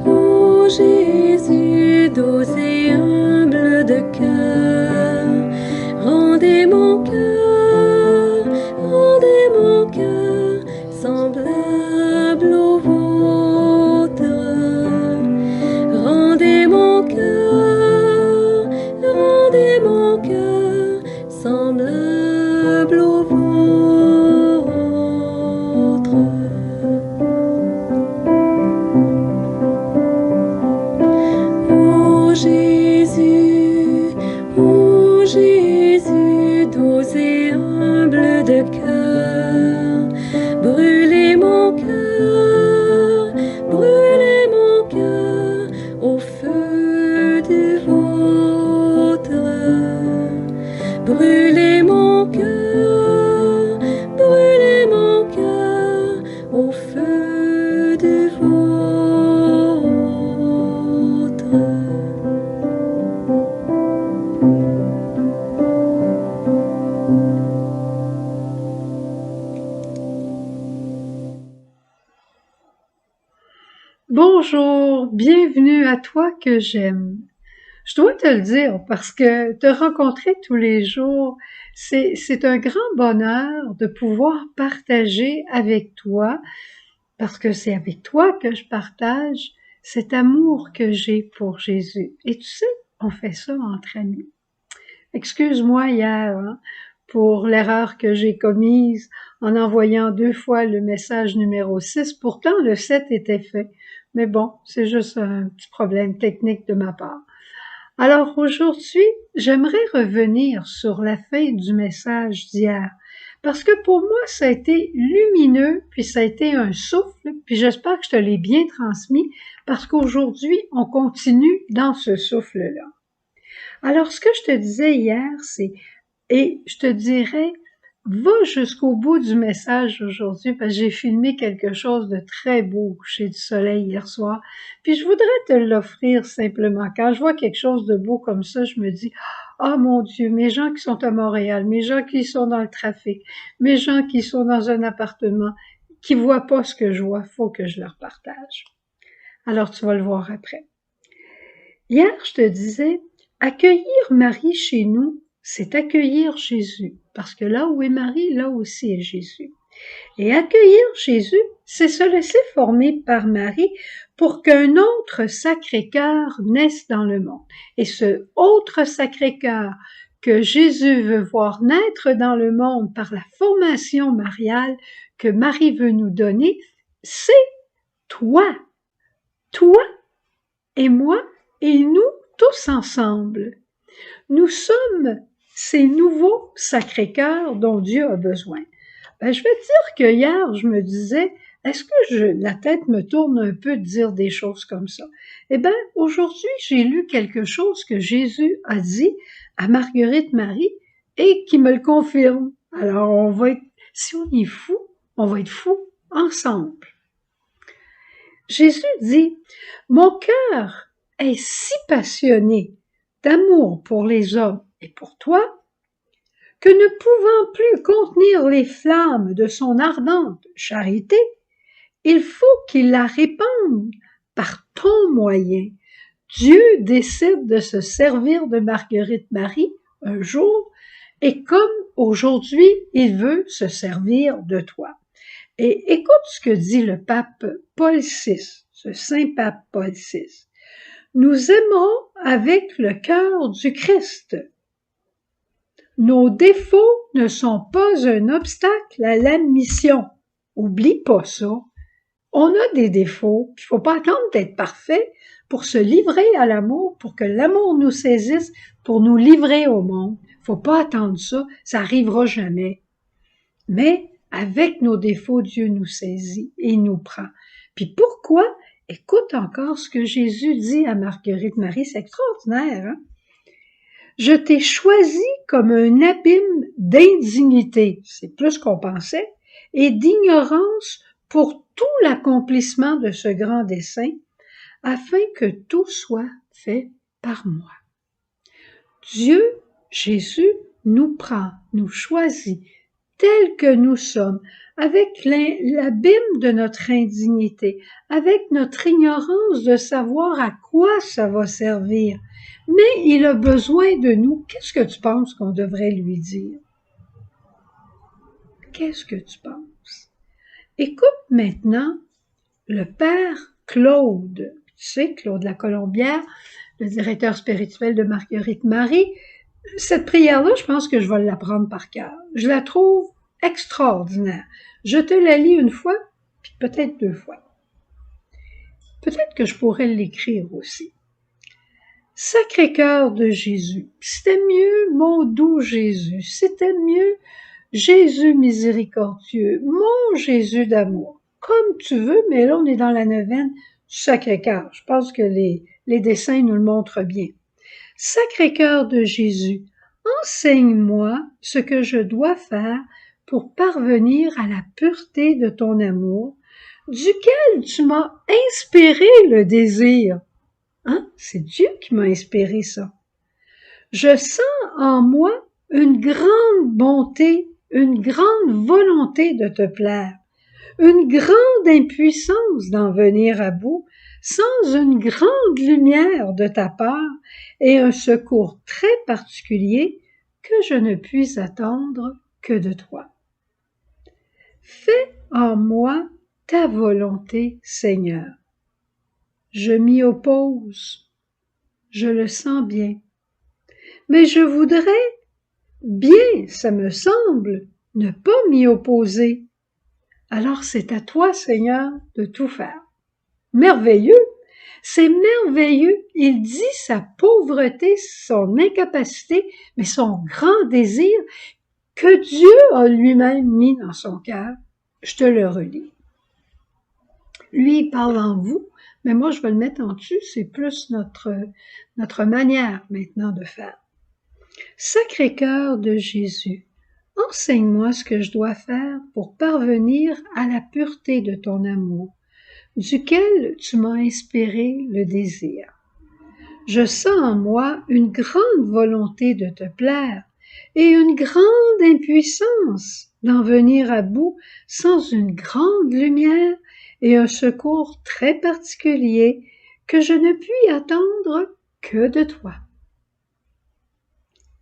Ô Jésus, doux et humble de cœur, rendez mon cœur semblable au vôtre. Rendez mon cœur semblable au vôtre. Ô Jésus, doux et humble de cœur, brûlez mon cœur au feu du vôtre. Brûlez mon cœur au feu du vôtre. Bonjour, bienvenue à toi que j'aime. Je dois te le dire parce que te rencontrer tous les jours, c'est un grand bonheur de pouvoir partager avec toi, parce que c'est avec toi que je partage cet amour que j'ai pour Jésus. Et tu sais, on fait ça entre amis. Excuse-moi hier pour l'erreur que j'ai commise en envoyant 2 fois le message numéro 6. Pourtant, le 7 était fait. Mais bon, c'est juste un petit problème technique de ma part. Alors aujourd'hui, j'aimerais revenir sur la fin du message d'hier, parce que pour moi, ça a été lumineux, puis ça a été un souffle, puis j'espère que je te l'ai bien transmis, parce qu'aujourd'hui, on continue dans ce souffle-là. Alors, ce que je te disais hier, c'est, et je te dirais, va jusqu'au bout du message aujourd'hui, parce que j'ai filmé quelque chose de très beau au coucher du soleil hier soir, puis je voudrais te l'offrir simplement. Quand je vois quelque chose de beau comme ça, je me dis, ah mon Dieu, mes gens qui sont à Montréal, mes gens qui sont dans le trafic, mes gens qui sont dans un appartement, qui voient pas ce que je vois, faut que je leur partage. Alors tu vas le voir après. Hier, je te disais, accueillir Marie chez nous, c'est accueillir Jésus, parce que là où est Marie, là aussi est Jésus. Et accueillir Jésus, c'est se laisser former par Marie pour qu'un autre Sacré-Cœur naisse dans le monde. Et ce autre Sacré-Cœur que Jésus veut voir naître dans le monde par la formation mariale que Marie veut nous donner, c'est toi. Toi et moi et nous tous ensemble. Nous sommes ces nouveaux Sacré-Cœurs dont Dieu a besoin. Je vais te dire que hier, je me disais, est-ce que la tête me tourne un peu de dire des choses comme ça? Eh bien, aujourd'hui, j'ai lu quelque chose que Jésus a dit à Marguerite Marie et qui me le confirme. Alors, si on est fou, on va être fou ensemble. Jésus dit, « Mon cœur est si passionné d'amour pour les hommes et pour toi, que ne pouvant plus contenir les flammes de son ardente charité, il faut qu'il la répande par ton moyen. Dieu décide de se servir de Marguerite Marie un jour, et comme aujourd'hui, il veut se servir de toi. » Et écoute ce que dit le pape Paul VI, ce saint pape Paul VI. Nous aimerons avec le cœur du Christ. Nos défauts ne sont pas un obstacle à la mission. Oublie pas ça. On a des défauts, il ne faut pas attendre d'être parfait pour se livrer à l'amour, pour que l'amour nous saisisse, pour nous livrer au monde. Il ne faut pas attendre ça, ça n'arrivera jamais. Mais avec nos défauts, Dieu nous saisit et nous prend. Puis pourquoi? Écoute encore ce que Jésus dit à Marguerite Marie, c'est extraordinaire, hein? Je t'ai choisi comme un abîme d'indignité, c'est plus qu'on pensait, et d'ignorance pour tout l'accomplissement de ce grand dessein, afin que tout soit fait par moi. Dieu, Jésus, nous prend, nous choisit, tels que nous sommes, avec l'abîme de notre indignité, avec notre ignorance de savoir à quoi ça va servir. Mais il a besoin de nous. Qu'est-ce que tu penses qu'on devrait lui dire? Qu'est-ce que tu penses? Écoute maintenant le père Claude. Tu sais, Claude Lacolombière, le directeur spirituel de Marguerite Marie. Cette prière-là, je pense que je vais l'apprendre par cœur. Je la trouve extraordinaire. Je te la lis une fois, puis peut-être 2 fois. Peut-être que je pourrais l'écrire aussi. Sacré-Cœur de Jésus, c'était mieux, mon doux Jésus, c'était mieux, Jésus miséricordieux, mon Jésus d'amour, comme tu veux, mais là on est dans la neuvaine du Sacré-Cœur. Je pense que les dessins nous le montrent bien. Sacré-Cœur de Jésus, enseigne-moi ce que je dois faire pour parvenir à la pureté de ton amour, duquel tu m'as inspiré le désir. Hein? C'est Dieu qui m'a inspiré ça. Je sens en moi une grande bonté, une grande volonté de te plaire, une grande impuissance d'en venir à bout, sans une grande lumière de ta part et un secours très particulier que je ne puis attendre que de toi. Fais en moi ta volonté, Seigneur. Je m'y oppose, je le sens bien, mais je voudrais bien, ça me semble, ne pas m'y opposer. Alors c'est à toi, Seigneur, de tout faire. Merveilleux, c'est merveilleux. Il dit sa pauvreté, son incapacité, mais son grand désir que Dieu a lui-même mis dans son cœur. Je te le relis. Lui, il parle en vous, mais moi, je vais le mettre en dessus. C'est plus notre manière maintenant de faire. Sacré-Cœur de Jésus, enseigne-moi ce que je dois faire pour parvenir à la pureté de ton amour, duquel tu m'as inspiré le désir. Je sens en moi une grande volonté de te plaire et une grande impuissance d'en venir à bout sans une grande lumière et un secours très particulier que je ne puis attendre que de toi.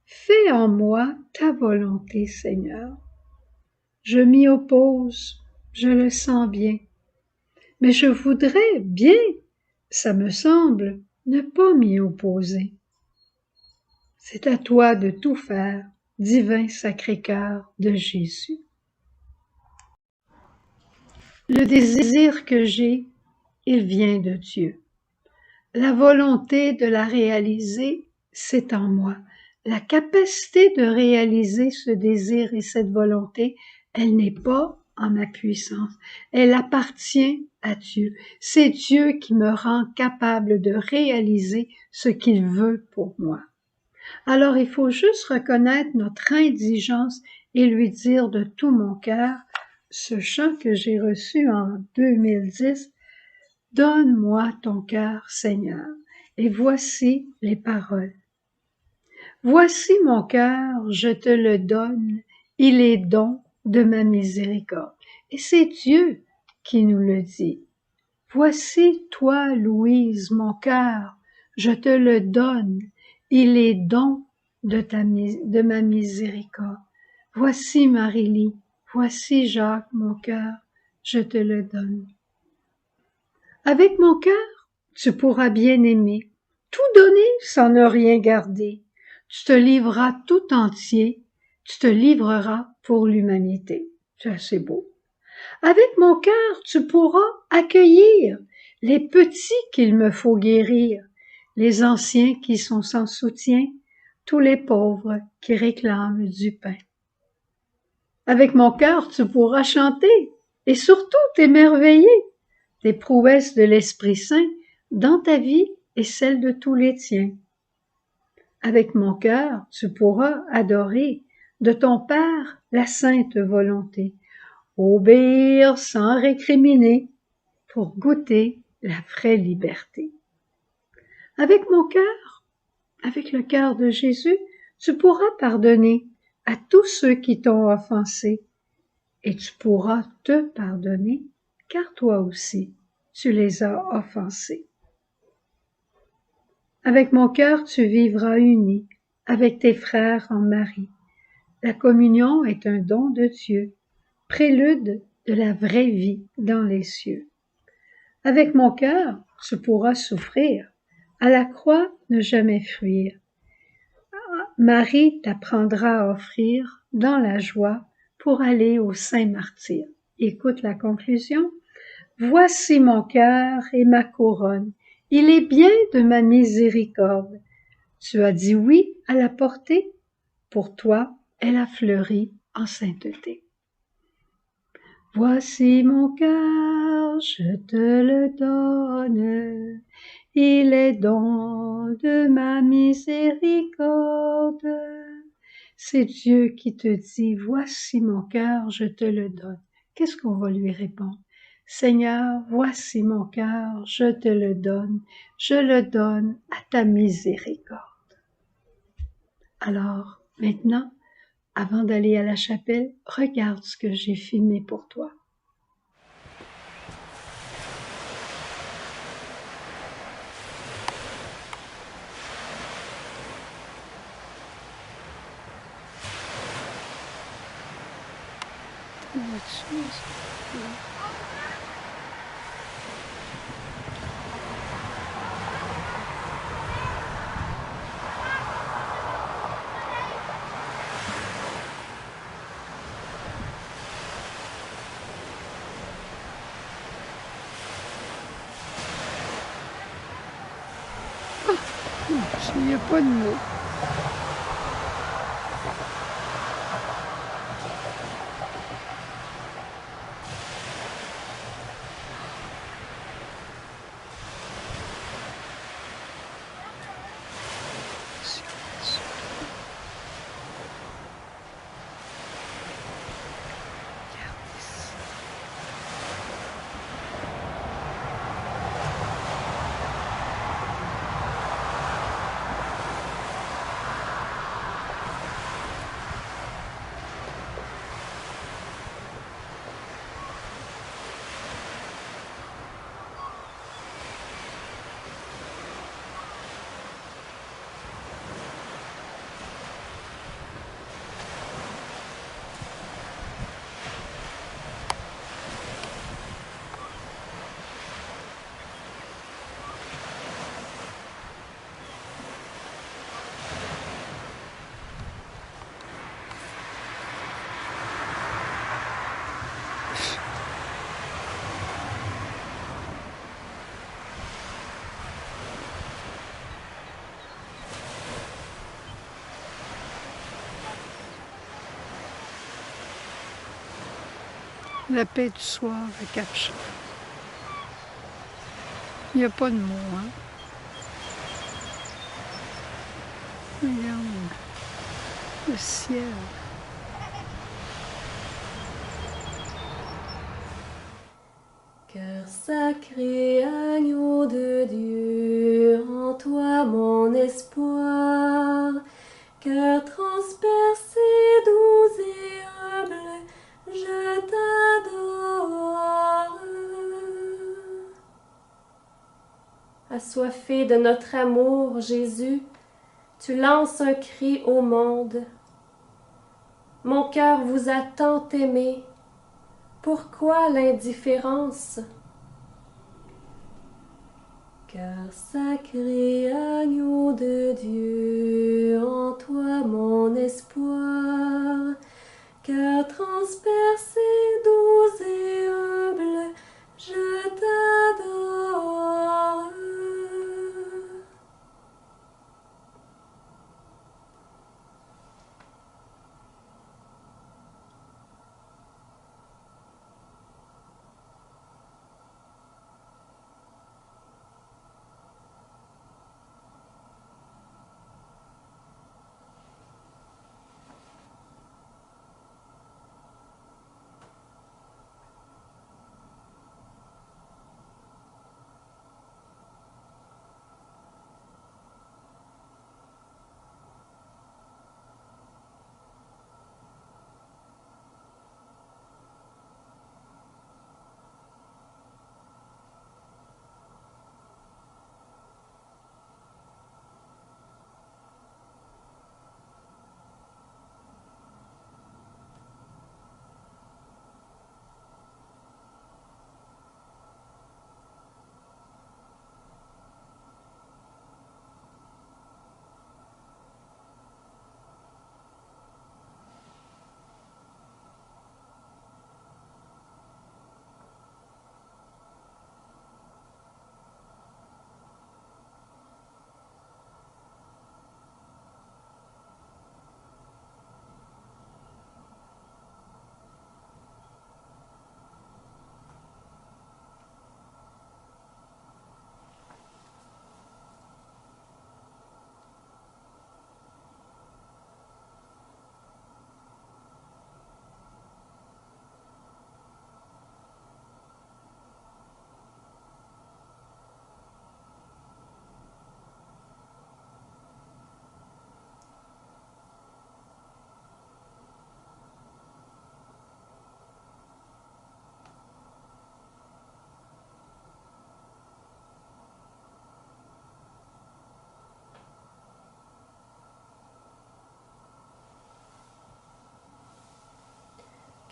Fais en moi ta volonté, Seigneur. Je m'y oppose, je le sens bien, mais je voudrais bien, ça me semble, ne pas m'y opposer. C'est à toi de tout faire, divin Sacré-Cœur de Jésus. Le désir que j'ai, il vient de Dieu. La volonté de la réaliser, c'est en moi. La capacité de réaliser ce désir et cette volonté, elle n'est pas en ma puissance. Elle appartient à Dieu. C'est Dieu qui me rend capable de réaliser ce qu'il veut pour moi. Alors il faut juste reconnaître notre indigence et lui dire de tout mon cœur, ce chant que j'ai reçu en 2010, « Donne-moi ton cœur, Seigneur. » Et voici les paroles. « Voici mon cœur, je te le donne, il est don de ma miséricorde. » Et c'est Dieu qui nous le dit. « Voici toi, Louise, mon cœur, je te le donne, il est don de ma miséricorde. Voici Marie-Lie, voici Jacques, mon cœur, je te le donne. » Avec mon cœur, tu pourras bien aimer, tout donner sans ne rien garder. Tu te livreras tout entier, tu te livreras pour l'humanité. C'est assez beau. Avec mon cœur, tu pourras accueillir les petits qu'il me faut guérir, les anciens qui sont sans soutien, tous les pauvres qui réclament du pain. Avec mon cœur, tu pourras chanter et surtout t'émerveiller des prouesses de l'Esprit Saint dans ta vie et celle de tous les tiens. Avec mon cœur, tu pourras adorer de ton Père la sainte volonté, obéir sans récriminer pour goûter la vraie liberté. Avec mon cœur, avec le cœur de Jésus, tu pourras pardonner à tous ceux qui t'ont offensé, et tu pourras te pardonner, car toi aussi, tu les as offensés. Avec mon cœur, tu vivras uni avec tes frères en Marie. La communion est un don de Dieu, prélude de la vraie vie dans les cieux. Avec mon cœur, tu pourras souffrir, à la croix ne jamais fuir. Marie t'apprendra à offrir dans la joie pour aller au Saint Martyr. Écoute la conclusion. Voici mon cœur et ma couronne. Il est bien de ma miséricorde. Tu as dit oui à la portée. Pour toi, elle a fleuri en sainteté. Voici mon cœur, je te le donne. Il est don de ma miséricorde. C'est Dieu qui te dit, voici mon cœur, je te le donne. Qu'est-ce qu'on va lui répondre? Seigneur, voici mon cœur, je te le donne à ta miséricorde. Alors, maintenant, avant d'aller à la chapelle, regarde ce que j'ai filmé pour toi. Il n'y a pas de mots. La paix du soir à Capcha. Il n'y a pas de mots, hein? Regarde le ciel. Cœur sacré, agneau de Dieu, en toi mon espoir. Cœur transpercé, doux et humble, je t'adore. Assoiffé de notre amour, Jésus, tu lances un cri au monde. Mon cœur vous a tant aimé, pourquoi l'indifférence? Cœur sacré, agneau de Dieu, en toi mon espoir. Cœur transpercé, doux et humble, je t'adore.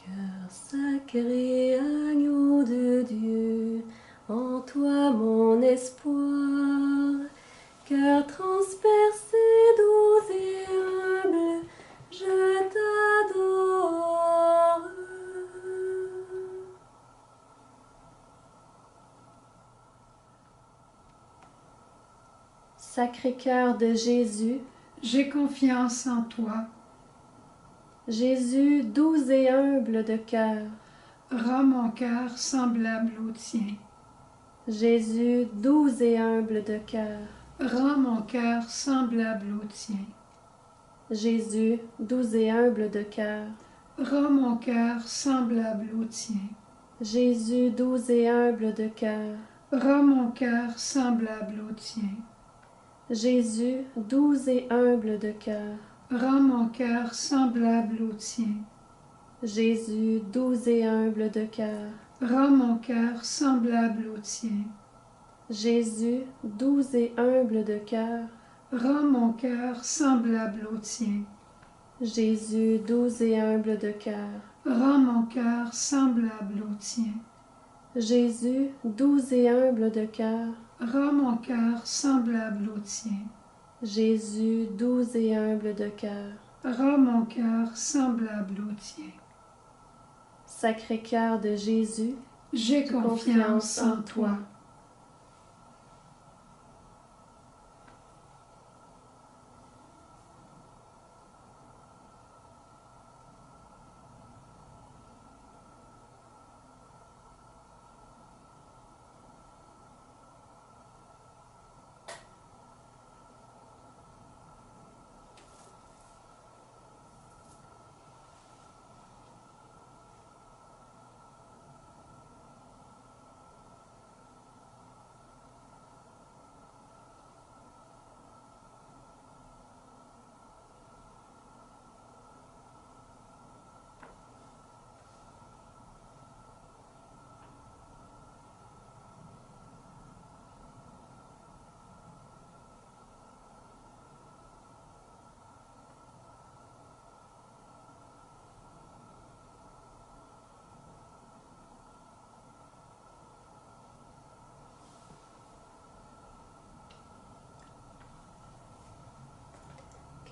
Cœur sacré, agneau de Dieu, en toi mon espoir. Cœur transpercé, doux et humble, je t'adore. Sacré-Cœur de Jésus, j'ai confiance en toi. Jésus doux et humble de cœur, Rends mon cœur semblable au tien. Jésus doux et humble de cœur, Rends mon cœur semblable au tien. Jésus doux et humble de cœur, Rends mon cœur semblable au tien. Jésus doux et humble de cœur, Rends mon cœur semblable au tien. Jésus doux et humble de cœur, Rends mon cœur semblable au tien. Jésus doux et humble de cœur, Rends mon cœur semblable au tien. Jésus doux et humble de cœur, Rends mon cœur semblable au tien. Jésus doux et humble de cœur, Rends mon cœur semblable au tien. Jésus doux et humble de cœur, Rends mon cœur semblable au tien. Jésus doux et humble de cœur, Rends mon cœur semblable au tien. Sacré-Cœur de Jésus, J'ai confiance en toi.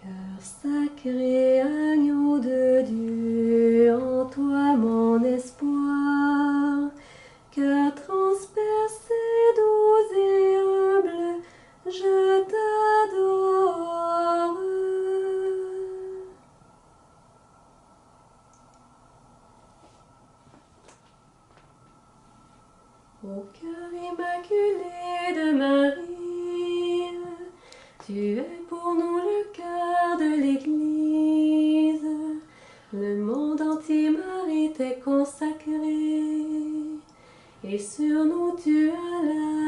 Cœur sacré, agneau de Dieu, en toi mon espoir. Cœur transpercé, doux et humble, je t'adore. Ô cœur immaculé de Marie, tu es pour nous le cœur de l'Église. Le monde entier, Marie, t'est consacré, et sur nous tu as la